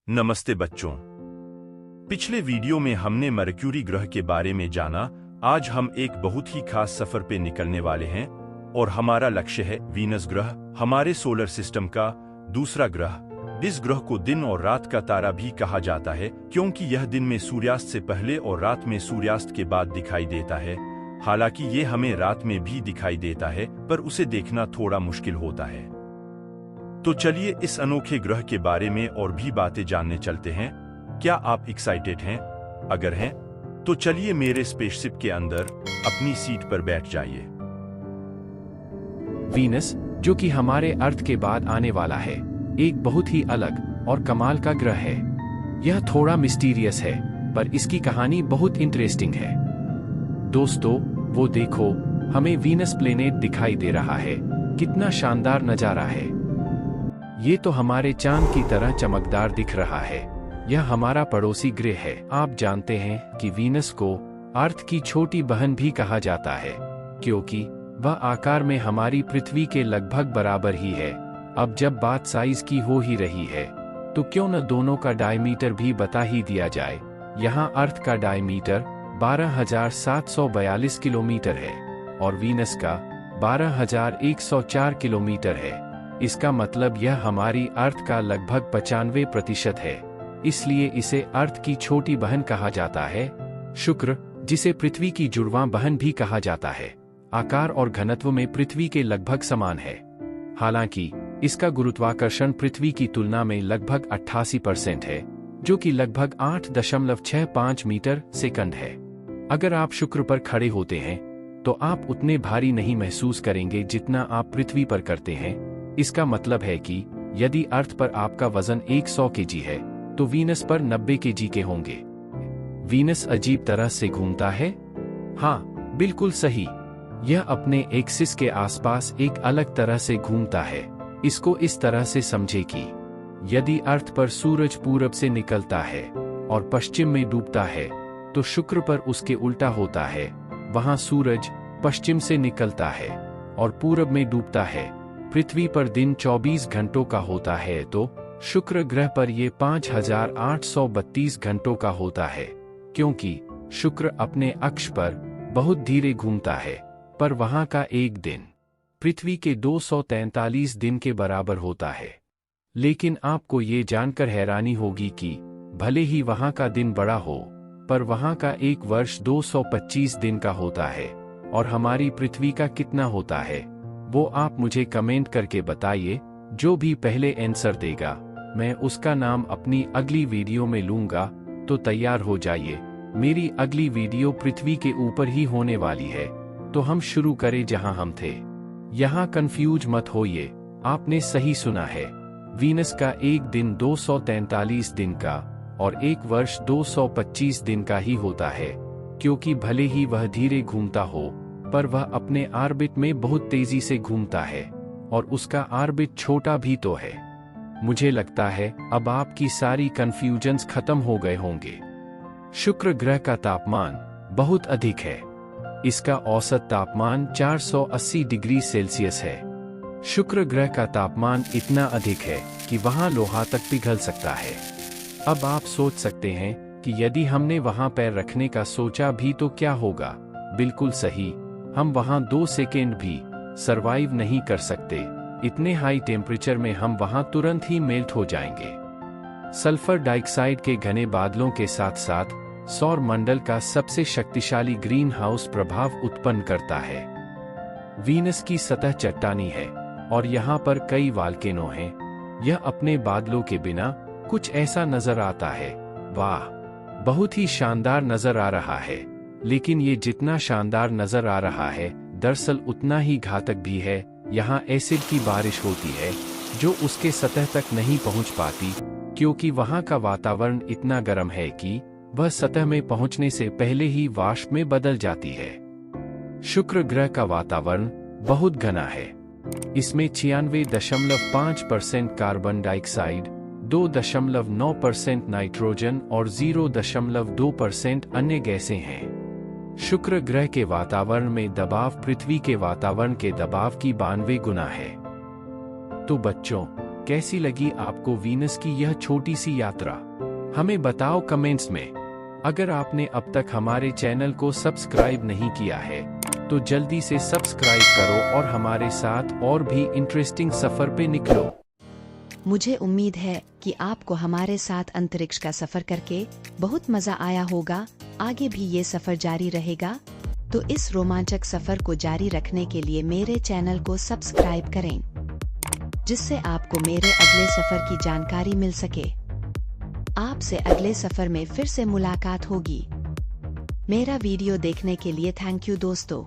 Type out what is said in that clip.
नमस्ते बच्चों। पिछले वीडियो में हमने मरक्यूरी ग्रह के बारे में जाना। आज हम एक बहुत ही खास सफर पे निकलने वाले हैं और हमारा लक्ष्य है वीनस ग्रह, हमारे सोलर सिस्टम का दूसरा ग्रह। इस ग्रह को दिन और रात का तारा भी कहा जाता है क्योंकि यह दिन में सूर्यास्त से पहले और रात में सूर्यास्त के बाद दिखाई देता है। हालांकि ये हमें रात में भी दिखाई देता है, पर उसे देखना थोड़ा मुश्किल होता है। तो चलिए इस अनोखे ग्रह के बारे में और भी बातें जानने चलते हैं। क्या आप एक्साइटेड हैं? अगर हैं, तो चलिए मेरे स्पेसशिप के अंदर अपनी सीट पर बैठ जाइए। वीनस, जो कि हमारे अर्थ के बाद आने वाला है, एक बहुत ही अलग और कमाल का ग्रह है। यह थोड़ा मिस्टीरियस है, पर इसकी कहानी बहुत इंटरेस्टिंग है। दोस्तों, वो देखो, हमें वीनस प्लेनेट दिखाई दे रहा है। कितना शानदार नजारा है। ये तो हमारे चांद की तरह चमकदार दिख रहा है। यह हमारा पड़ोसी ग्रह है। आप जानते हैं कि वीनस को अर्थ की छोटी बहन भी कहा जाता है, क्योंकि वह आकार में हमारी पृथ्वी के लगभग बराबर ही है। अब जब बात साइज की हो ही रही है, तो क्यों न दोनों का डायमीटर भी बता ही दिया जाए। यहाँ अर्थ का डायमीटर 12,742 किलोमीटर है और वीनस का 12,104 किलोमीटर है। इसका मतलब यह हमारी अर्थ का लगभग 95% है। इसलिए इसे अर्थ की छोटी बहन कहा जाता है। शुक्र, जिसे पृथ्वी की जुड़वां बहन भी कहा जाता है, आकार और घनत्व में पृथ्वी के लगभग समान है। हालांकि इसका गुरुत्वाकर्षण पृथ्वी की तुलना में लगभग 88% है, जो कि लगभग 8.65 मीटर सेकंड है। अगर आप शुक्र पर खड़े होते हैं, तो आप उतने भारी नहीं महसूस करेंगे जितना आप पृथ्वी पर करते हैं। इसका मतलब है कि यदि अर्थ पर आपका वजन 100 केजी है, तो वीनस पर 90 केजी के होंगे। वीनस अजीब तरह से घूमता है। हाँ, बिल्कुल सही। यह अपने एक्सिस के आसपास एक अलग तरह से घूमता है। इसको इस तरह से समझे कि यदि अर्थ पर सूरज पूरब से निकलता है और पश्चिम में डूबता है, तो शुक्र पर उसके उल्टा होता है। वहां सूरज पश्चिम से निकलता है और पूरब में डूबता है। पृथ्वी पर दिन 24 घंटों का होता है, तो शुक्र ग्रह पर यह 5,832 घंटों का होता है। क्योंकि शुक्र अपने अक्ष पर बहुत धीरे घूमता है, पर वहां का एक दिन पृथ्वी के 243 दिन के बराबर होता है। लेकिन आपको ये जानकर हैरानी होगी कि भले ही वहां का दिन बड़ा हो, पर वहां का एक वर्ष 225 दिन का होता है। और हमारी पृथ्वी का कितना होता है, वो आप मुझे कमेंट करके बताइए। जो भी पहले आंसर देगा, मैं उसका नाम अपनी अगली वीडियो में लूंगा। तो तैयार हो जाइए, मेरी अगली वीडियो पृथ्वी के ऊपर ही होने वाली है। तो हम शुरू करें जहां हम थे। यहाँ कंफ्यूज मत होइए, आपने सही सुना है। वीनस का एक दिन 243 दिन का और एक वर्ष 225 दिन का ही होता है। क्योंकि भले ही वह धीरे घूमता हो, पर वह अपने ऑर्बिट में बहुत तेजी से घूमता है और उसका ऑर्बिट छोटा भी तो है। मुझे लगता है अब आपकी सारी कंफ्यूजन्स खत्म हो गए होंगे। शुक्र ग्रह का तापमान बहुत अधिक है। इसका औसत तापमान 480 डिग्री सेल्सियस है। शुक्र ग्रह का तापमान इतना अधिक है कि वहां लोहा तक पिघल सकता है। अब आप सोच सकते हैं कि यदि हमने वहां पैर रखने का सोचा भी तो क्या होगा। बिल्कुल सही, हम वहां 2 सेकेंड भी सरवाइव नहीं कर सकते। इतने हाई टेम्परेचर में हम वहां तुरंत ही मेल्ट हो जाएंगे। सल्फर डाइऑक्साइड के घने बादलों के साथ साथ सौर मंडल का सबसे शक्तिशाली ग्रीन हाउस प्रभाव उत्पन्न करता है। वीनस की सतह चट्टानी है और यहाँ पर कई वाल्केनो हैं। यह अपने बादलों के बिना कुछ ऐसा नजर आता है। वाह, बहुत ही शानदार नजर आ रहा है। लेकिन ये जितना शानदार नजर आ रहा है, दरअसल उतना ही घातक भी है। यहाँ एसिड की बारिश होती है जो उसके सतह तक नहीं पहुँच पाती, क्योंकि वहाँ का वातावरण इतना गर्म है कि वह सतह में पहुँचने से पहले ही वाष्प में बदल जाती है। शुक्र ग्रह का वातावरण बहुत घना है। इसमें 96.5% कार्बन डाइऑक्साइड, 2.9% नाइट्रोजन और 0.2% अन्य गैसें हैं। शुक्र ग्रह के वातावरण में दबाव पृथ्वी के वातावरण के दबाव की 92 गुना है। तो बच्चों, कैसी लगी आपको वीनस की यह छोटी सी यात्रा? हमें बताओ कमेंट्स में। अगर आपने अब तक हमारे चैनल को सब्सक्राइब नहीं किया है तो जल्दी से सब्सक्राइब करो और हमारे साथ और भी इंटरेस्टिंग सफर पे निकलो। मुझे उम्मीद है कि आपको हमारे साथ अंतरिक्ष का सफर करके बहुत मजा आया होगा। आगे भी ये सफर जारी रहेगा, तो इस रोमांचक सफर को जारी रखने के लिए मेरे चैनल को सब्सक्राइब करें, जिससे आपको मेरे अगले सफर की जानकारी मिल सके। आपसे अगले सफर में फिर से मुलाकात होगी। मेरा वीडियो देखने के लिए थैंक यू दोस्तों।